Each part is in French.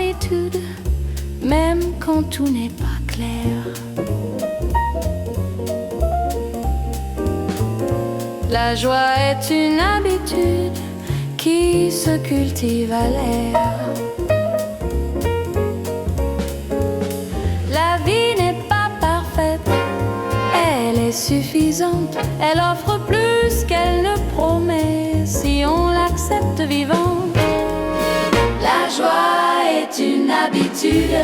l'habitude, même quand tout n'est pas clair. La joie est une habitude qui se cultive à l'air. La vie n'est pas parfaite, elle est suffisante. Elle offre plus qu'elle ne promet si on l'accepte vivante. La joie est une habitude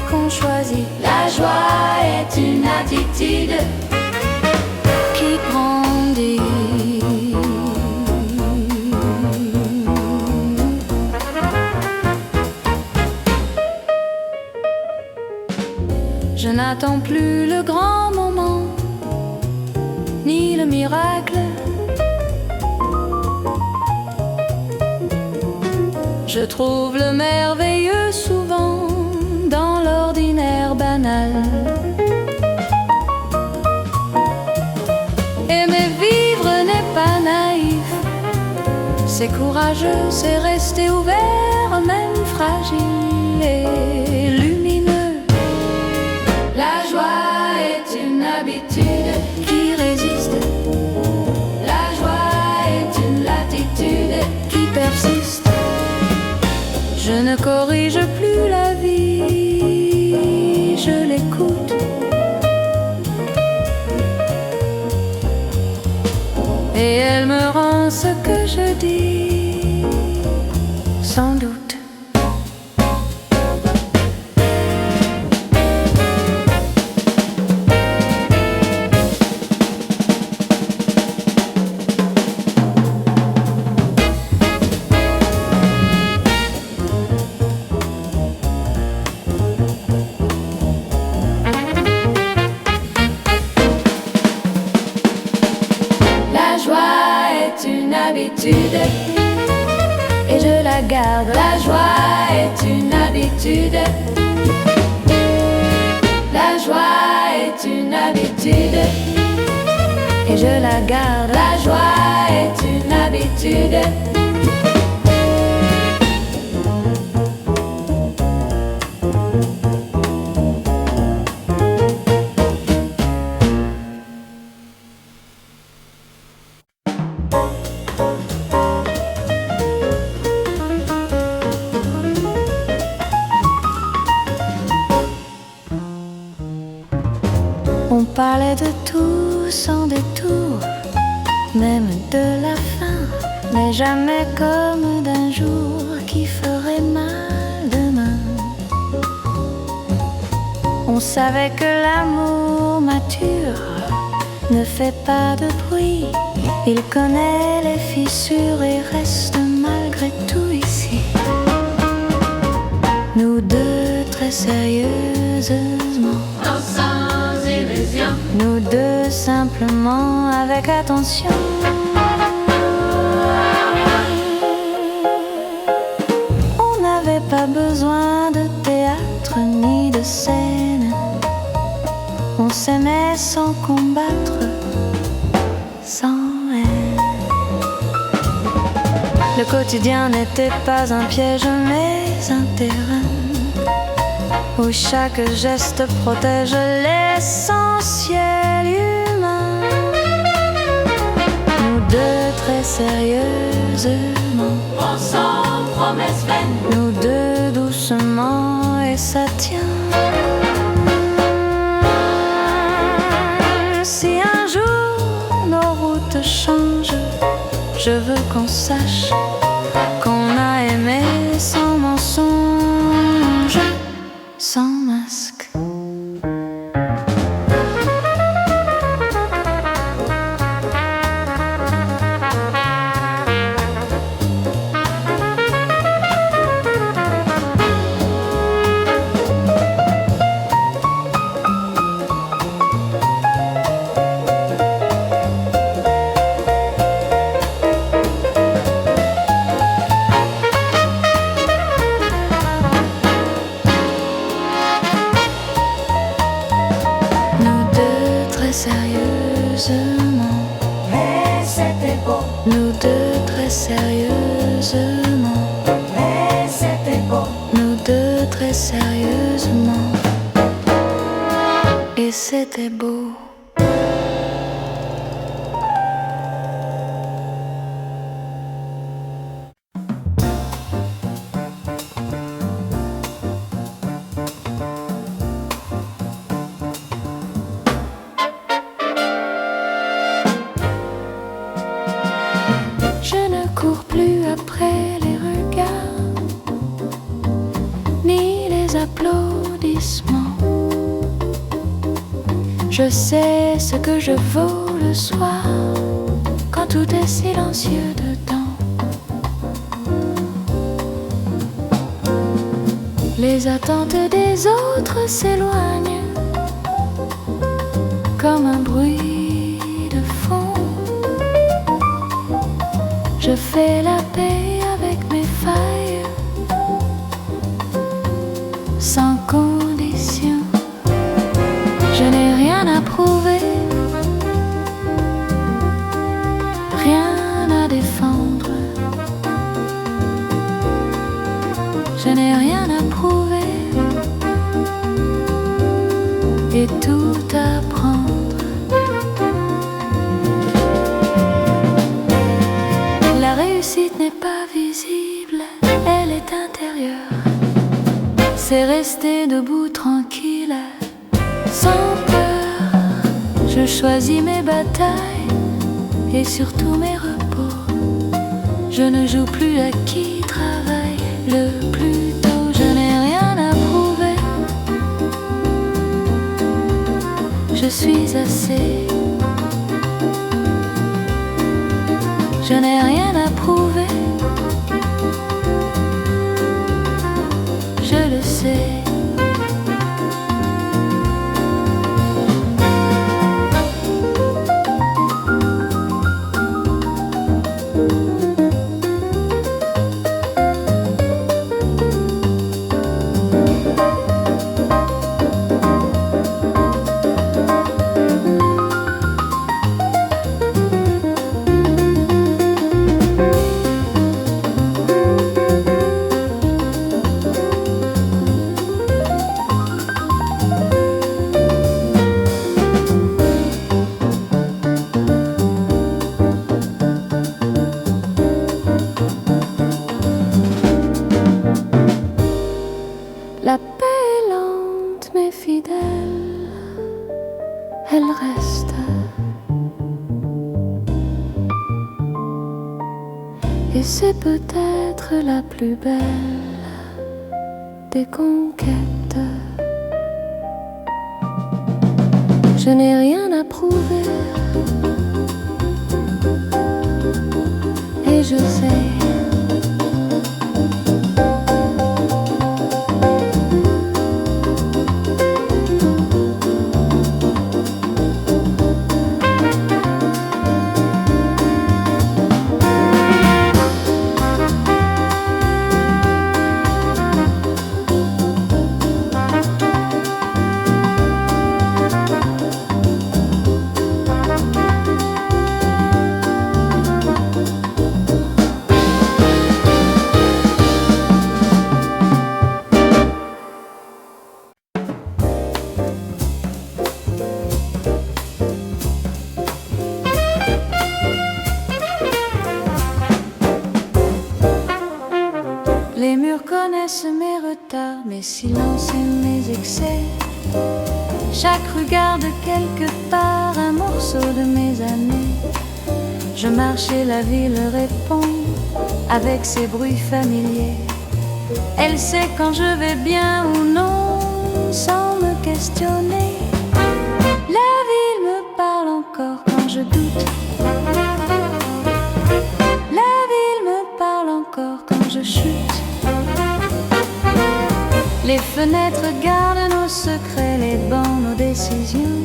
qu'on choisit. La joie est une attitude qui grandit. Je n'attends plus le grand moment, ni le miracle. Je trouve le merveilleux souvent dans l'ordinaire banal. Aimer vivre n'est pas naïf, c'est courageux, c'est rester ouvert, même fragile et lumineux. La joie est une habitude qui résiste. La joie est une latitude qui persiste. Je ne corrige plus la vie, je l'écoute. Et elle me rend ce que je dis, sans doute. La joie est une habitude et je la garde. La joie est une habitude. La joie est une habitude et je la garde. La joie est une habitude. On parlait de tout sans détour, même de la fin, mais jamais comme d'un jour qui ferait mal demain. On savait que l'amour mature ne fait pas de bruit. Il connaît les fissures et reste malgré tout ici. Nous deux très sérieusement, sans illusion, nous deux simplement avec attention. On n'avait pas besoin de théâtre ni de scène. On s'aimait sans combattre, sans haine. Le quotidien n'était pas un piège mais un terrain où chaque geste protège l'essentiel humain. Nous deux très sérieusement, pensant promesse vaine, nous deux doucement et ça tient. Si un jour nos routes changent, je veux qu'on sache qu'on a aimé sans mensonge, sans masque. Sérieusement, mais c'était beau, nous deux très sérieusement, mais c'était beau. c'était beau. Je ne cours plus après les regards, ni les applaudissements. Je sais ce que je vaux le soir, quand tout est silencieux dedans. Les attentes des autres s'éloignent, comme un bruit de fond. Je fais la paix avec mes failles, sans condition. Je n'ai rien à prouver, rien à défendre. Je n'ai rien à prouver et tout à prendre. La réussite n'est pas visible, elle est intérieure. C'est rester debout tranquille, sans peur. Je choisis mes batailles et surtout mes repos. Je ne joue plus à qui travaille le plus tôt. Je n'ai rien à prouver, je suis assez. Je n'ai rien à prouver, je le sais. La paix est lente mais fidèle, elle reste. Et c'est peut-être la plus belle des conquêtes. Je n'ai rien à prouver et je sais. Les murs connaissent mes retards, mes silences et mes excès. Chaque rue garde quelque part un morceau de mes années. Je marche et la ville répond avec ses bruits familiers. Elle sait quand je vais bien ou non, sans me questionner. La ville me parle encore quand je doute. La ville me parle encore quand je chute. Les fenêtres gardent nos secrets, les bancs nos décisions.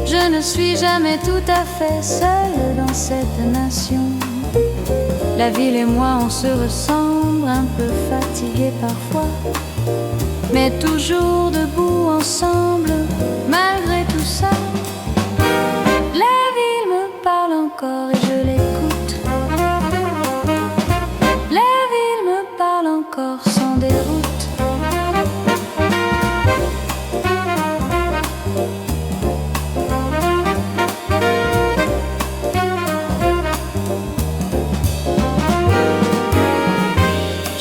Je ne suis jamais tout à fait seule dans cette nation. La ville et moi on se ressemble, un peu fatigués parfois, mais toujours debout ensemble, malgré tout ça. La ville me parle encore et je l'écoute. La ville me parle encore sans déroute.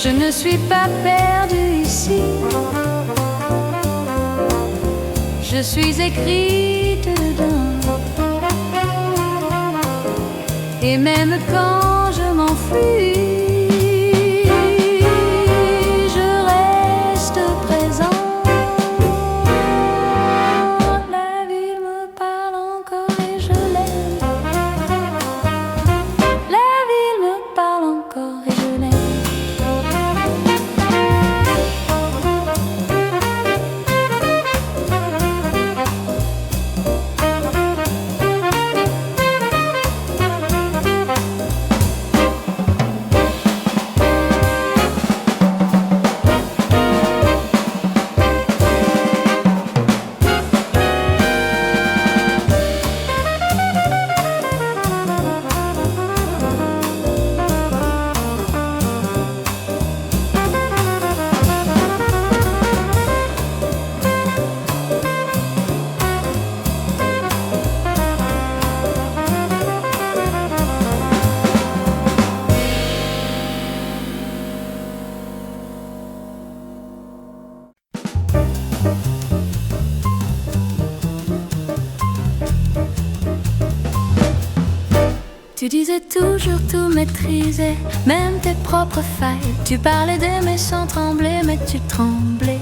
Je ne suis pas perdue ici. Je suis écrite dedans. Et même quand je m'enfuis, je reste présent. La ville me parle encore et je l'aime. La ville me parle encore et je l'aime. Tu disais toujours tout maîtriser, même tes propres failles. Tu parlais d'aimer sans trembler, mais tu tremblais.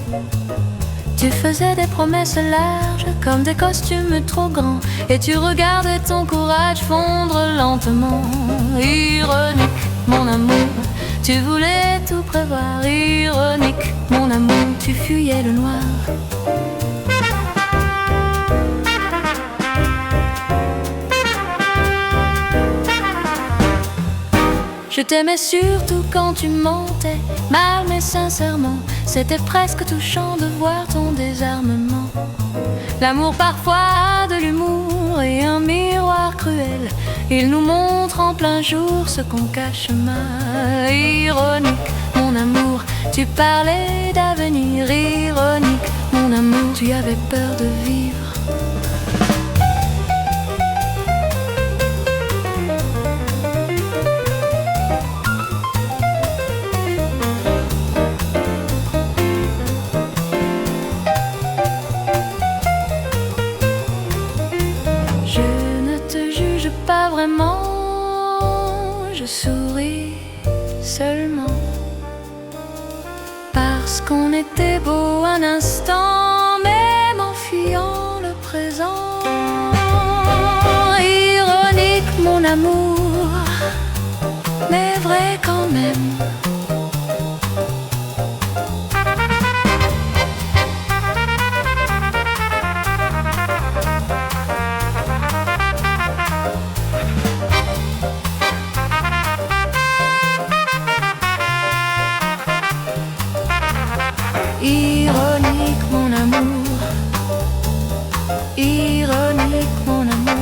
Tu faisais des promesses larges, comme des costumes trop grands. Et tu regardais ton courage fondre lentement. Ironique, mon amour, tu voulais tout prévoir. Ironique, mon amour, tu fuyais le noir. Je t'aimais surtout quand tu mentais, mal mais sincèrement. C'était presque touchant de voir ton désarmement. L'amour parfois a de l'humour et un miroir cruel. Il nous montre en plein jour ce qu'on cache mal. Ironique, mon amour, tu parlais d'avenir. Ironique, mon amour, tu avais peur de vivre. Je souris seulement parce qu'on était beau un instant, même en fuyant le présent. Ironique, mon amour, mais vrai quand même. Ironique, mon amour. Ironique, mon amour.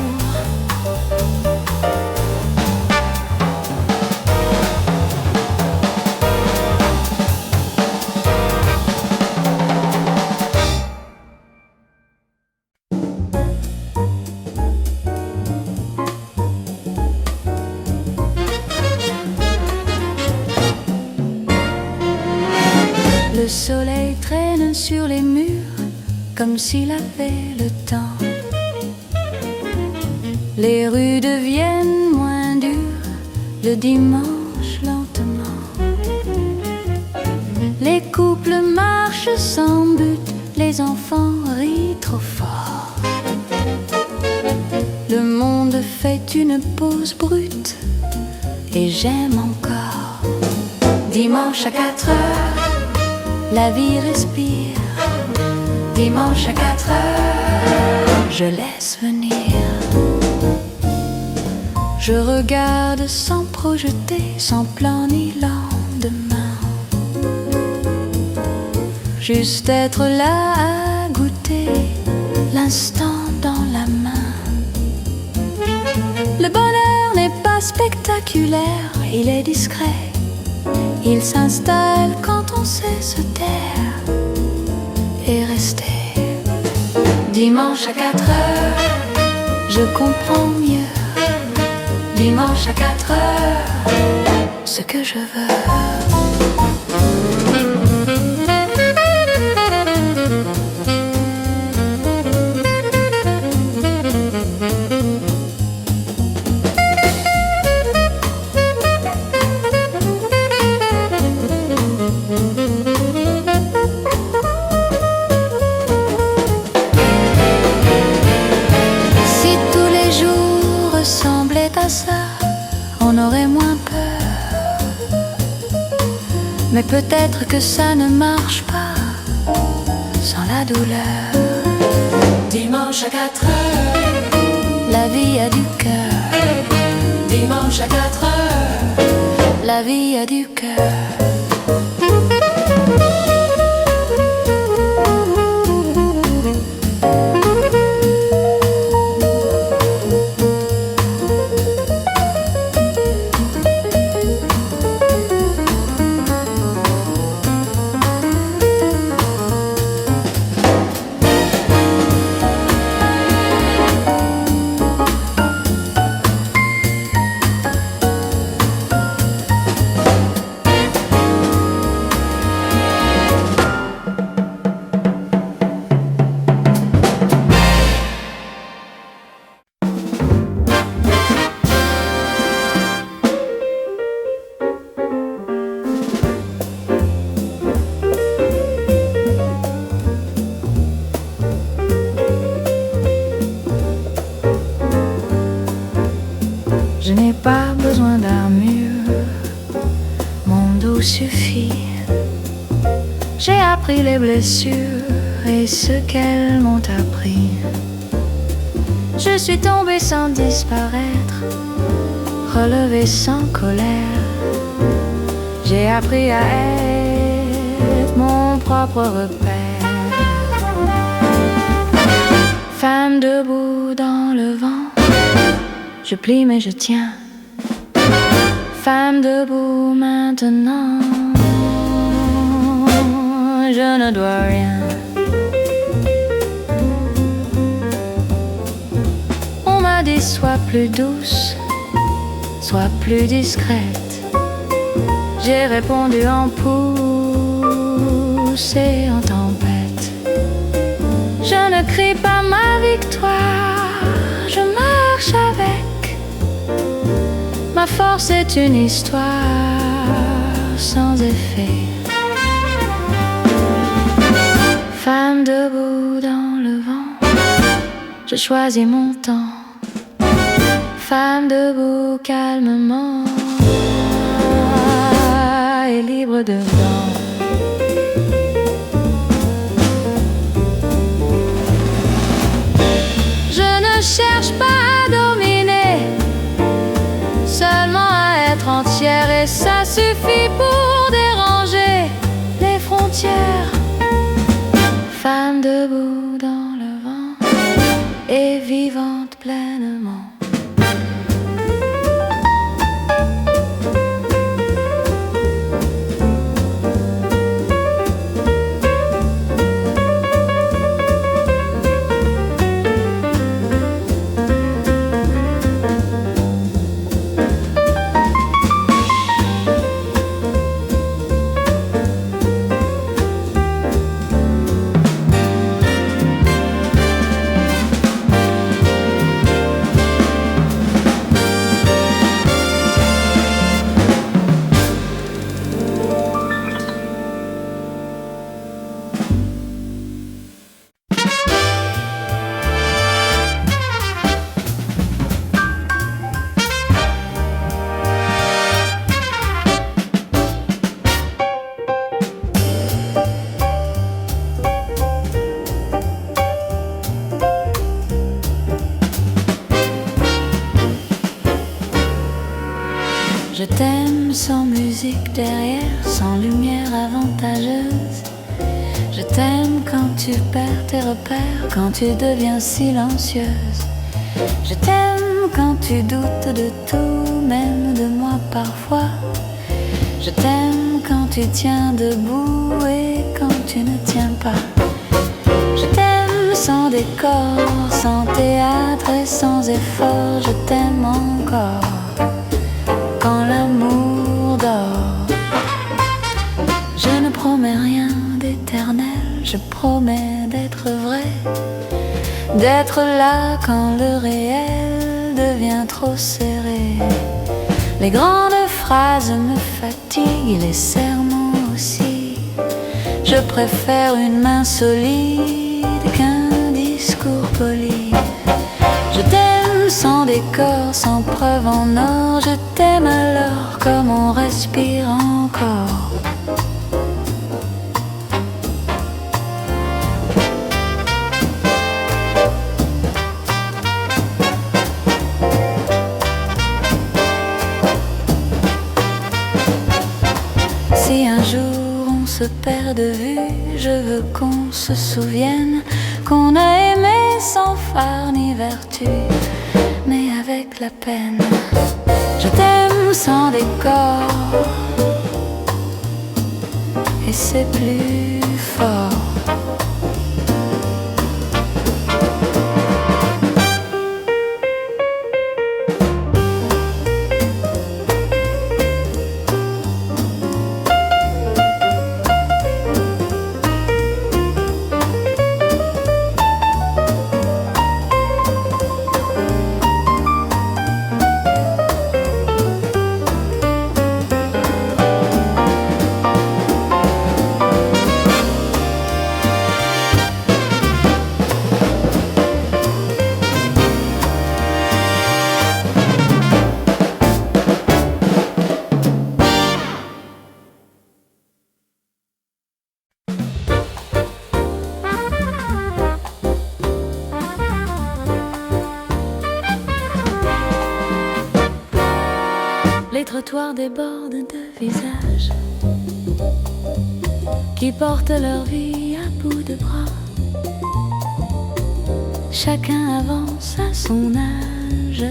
Le soleil traîne sur les murs comme s'il avait le temps. Les rues deviennent moins dures le dimanche lentement. Les couples marchent sans but, les enfants rient trop fort. Le monde fait une pause brute et j'aime encore. Dimanche à 4 heures, la vie respire. Dimanche à 4 heures, je laisse venir. Je regarde sans projeter, sans plan ni lendemain. Juste être là à goûter l'instant dans la main. Le bonheur n'est pas spectaculaire, il est discret. Il s'installe quand on sait se taire et rester. Dimanche à 4 heures, je comprends mieux. Dimanche à 4 heures, ce que je veux. Mais peut-être que ça ne marche pas sans la douleur. Dimanche à 4 heures, La vie a du cœur. dimanche à 4 heures, La vie a du cœur. Je n'ai pas besoin d'armure, mon dos suffit. J'ai appris les blessures et ce qu'elles m'ont appris. Je suis tombée sans disparaître, relevée sans colère. J'ai appris à être mon propre repère. Femme debout dans le vent, je plie mais je tiens. Femme debout maintenant, je ne dois rien. On m'a dit sois plus douce, sois plus discrète. J'ai répondu en pouce et en tempête. Je ne crie pas ma victoire, je marche avec. Ma force est une histoire sans effet. Femme debout dans le vent, je choisis mon temps. Femme debout calmement et libre dedans. Je ne cherche pas à dominer, seulement à être entière, et ça suffit pour déranger les frontières. Femme debout dans le vent et vivante pleinement. Je t'aime sans musique derrière, sans lumière avantageuse. Je t'aime quand tu perds tes repères, quand tu deviens silencieuse. Je t'aime quand tu doutes de tout, même de moi parfois. Je t'aime quand tu tiens debout et quand tu ne tiens pas. Je t'aime sans décor, sans théâtre et sans effort. Je t'aime encore quand l'amour dort. Je ne promets rien d'éternel, je promets d'être vrai, d'être là quand le réel devient trop serré. Les grandes phrases me fatiguent, les serments aussi. Je préfère une main solide qu'un discours poli. Je t'aime sans décor, sans preuve en or. Je t'aime alors comme on respire encore. se perd de vue. Je veux qu'on se souvienne qu'on a aimé sans phare ni vertu, mais avec la peine. Je t'aime sans décor, et c'est plus fort. Les trottoirs débordent de visages qui portent leur vie à bout de bras. Chacun avance à son âge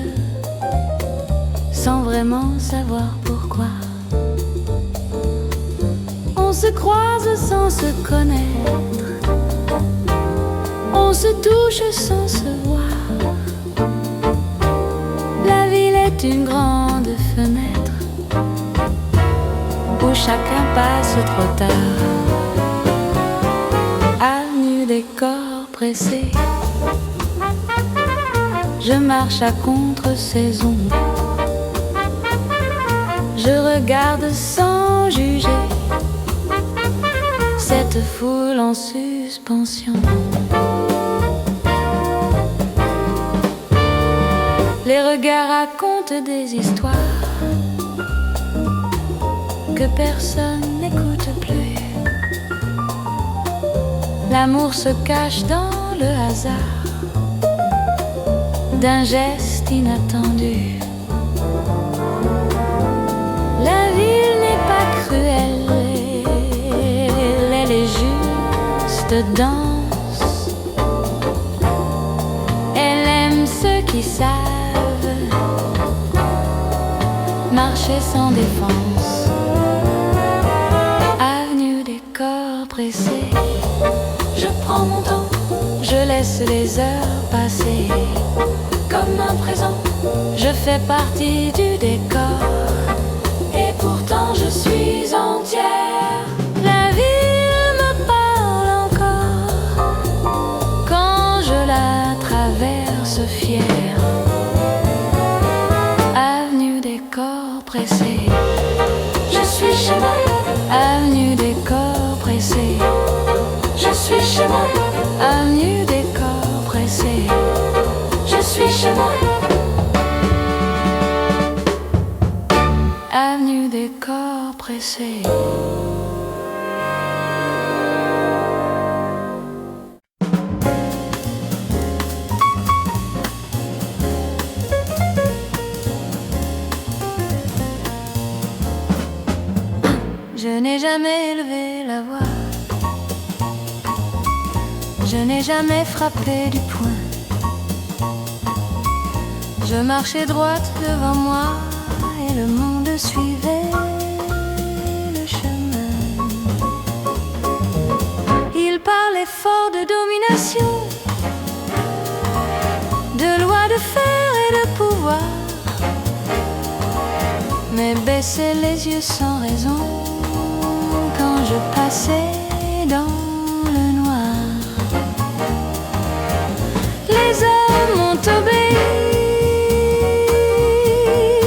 sans vraiment savoir pourquoi. On se croise sans se connaître, on se touche sans se voir. La ville est une grande fenêtre où chacun passe trop tard. Avenue des corps pressés, je marche à contre-saison. Je regarde sans juger cette foule en suspension. Les regards racontent des histoires que personne n'écoute plus. L'amour se cache dans le hasard d'un geste inattendu. La ville n'est pas cruelle, elle est juste dense. Elle aime ceux qui savent marcher sans défense. Avenue des corps pressés, je prends mon temps, je laisse les heures passer. Comme un présent, je fais partie du décor, et pourtant je suis entière. La ville me parle encore quand je la traverse fière. Avenue des corps pressés, je suis chez moi. Avenue des corps pressés, je suis chez moi. Avenue des corps pressés, je suis chez moi. Avenue des corps pressés. Je n'ai jamais élevé la voix, je n'ai jamais frappé du poing. Je marchais droite devant moi et le monde suivait le chemin. Il parlait fort de domination, de loi de fer et de pouvoir, mais baissait les yeux sans raison quand je passais dans le noir. Les hommes m'ont obéi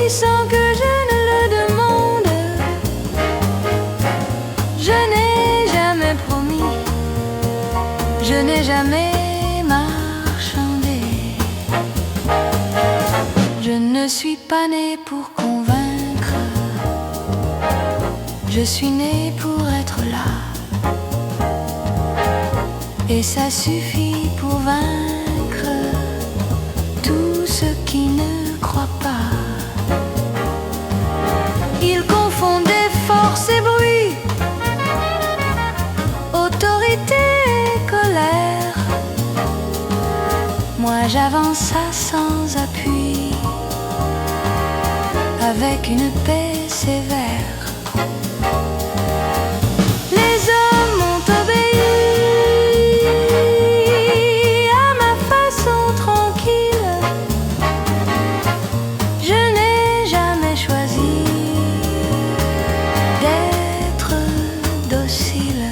sans que je ne le demande. Je n'ai jamais promis, je n'ai jamais marchandé. Je ne suis pas née pour convaincre, je suis née pour être là. Et ça suffit pour vaincre tous ceux qui ne croient pas. Ils confondent force et bruit, avança sans appui, avec une paix sévère. Les hommes m'ont obéi à ma façon tranquille. Je n'ai jamais choisi d'être docile.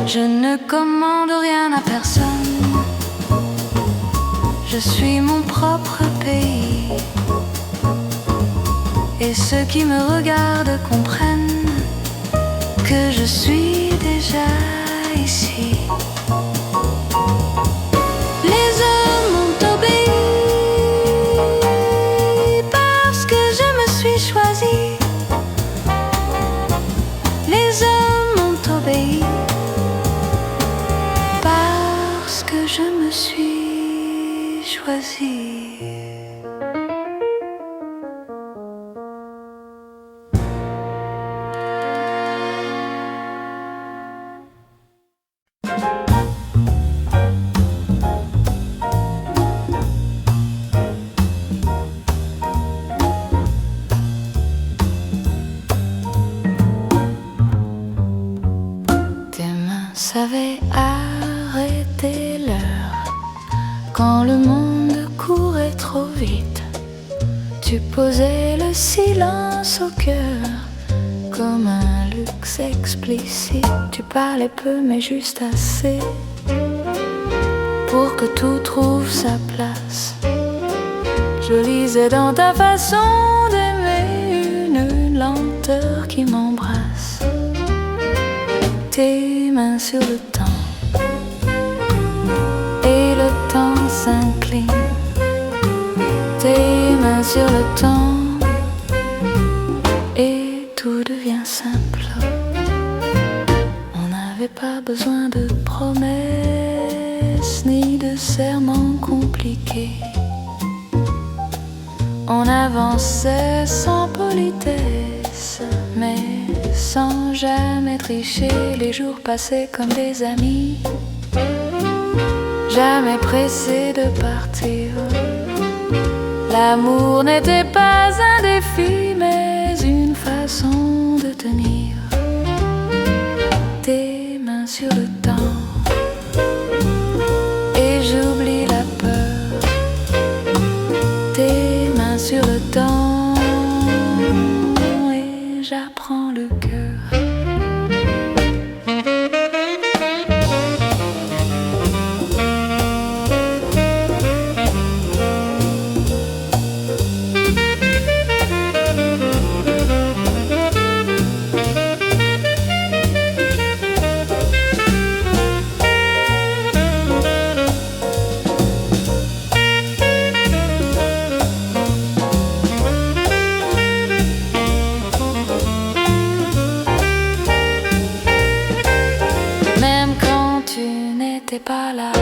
Je ne commande rien à personne. Je suis mon propre pays. Et ceux qui me regardent comprennent que je suis déjà ici. Les hommes m'ont obéi parce que je me suis choisi. Les hommes m'ont obéi parce que je me suis choisi. Tes mains savaient arrêter l'heure quand le monde courait trop vite. Tu posais le silence au cœur comme un luxe explicite. Tu parlais peu mais juste assez pour que tout trouve sa place. Je lisais dans ta façon d'aimer une lenteur qui m'embrasse. Tes mains sur le temps et le temps s'incline. Tes mains sur le temps et tout devient simple. On n'avait pas besoin de promesses ni de serments compliqués. On avançait sans politesse, mais sans jamais tricher. Les jours passaient comme des amis, jamais pressés de partir. L'amour n'était pas un défi, mais une façon de tenir. Tes mains sur le temps et j'oublie la peur. Tes mains sur le temps et j'apprends le cœur. Pas là,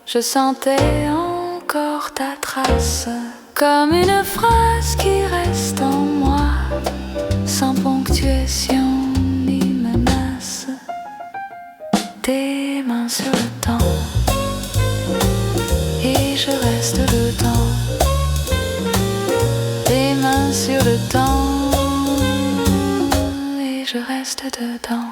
je sentais encore ta trace, comme une phrase qui reste en moi, sans ponctuation ni menace. Tes mains sur le temps et je reste dedans. Tes mains sur le temps et je reste dedans.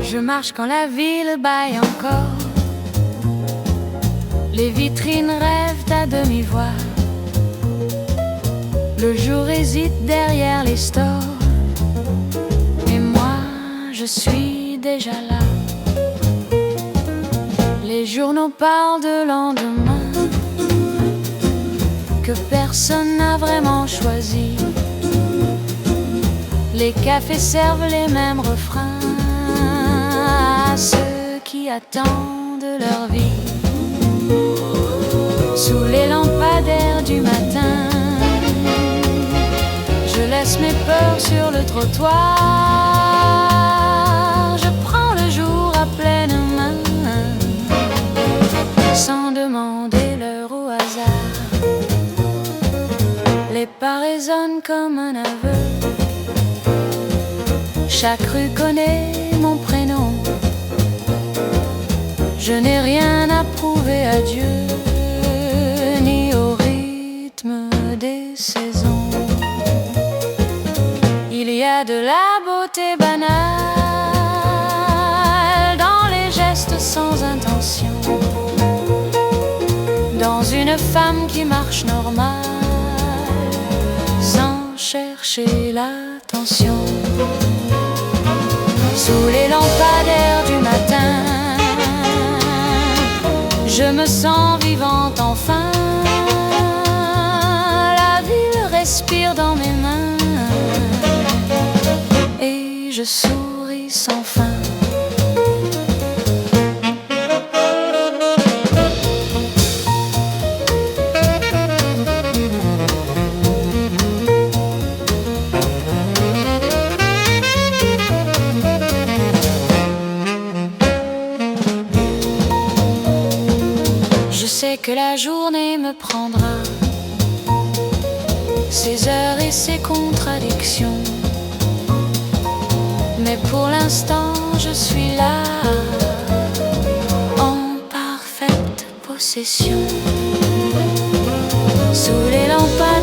Je marche quand la ville bâille encore. Les vitrines rêvent à demi-voix. Le jour hésite derrière les stores. Et moi, je suis déjà là. Les journaux parlent de lendemain que personne n'a vraiment choisi. les cafés servent les mêmes refrains à ceux qui attendent leur vie. Sous les lampadaires du matin, je laisse mes peurs sur le trottoir. Je prends le jour à pleine main, sans demander l'heure au hasard. Les pas résonnent comme un aveu. Chaque rue connaît mon prénom. Je n'ai rien à prouver à Dieu, ni au rythme des saisons. Il y a de la beauté banale dans les gestes sans intention, dans une femme qui marche normale sans chercher l'attention. Sous les lampadaires du matin, je me sens vivante enfin. La ville respire dans mes mains et je souris sans fin. Je sais que la journée me prendra, ses heures et ses contradictions, mais pour l'instant je suis là, en parfaite possession. Sous les lampadaires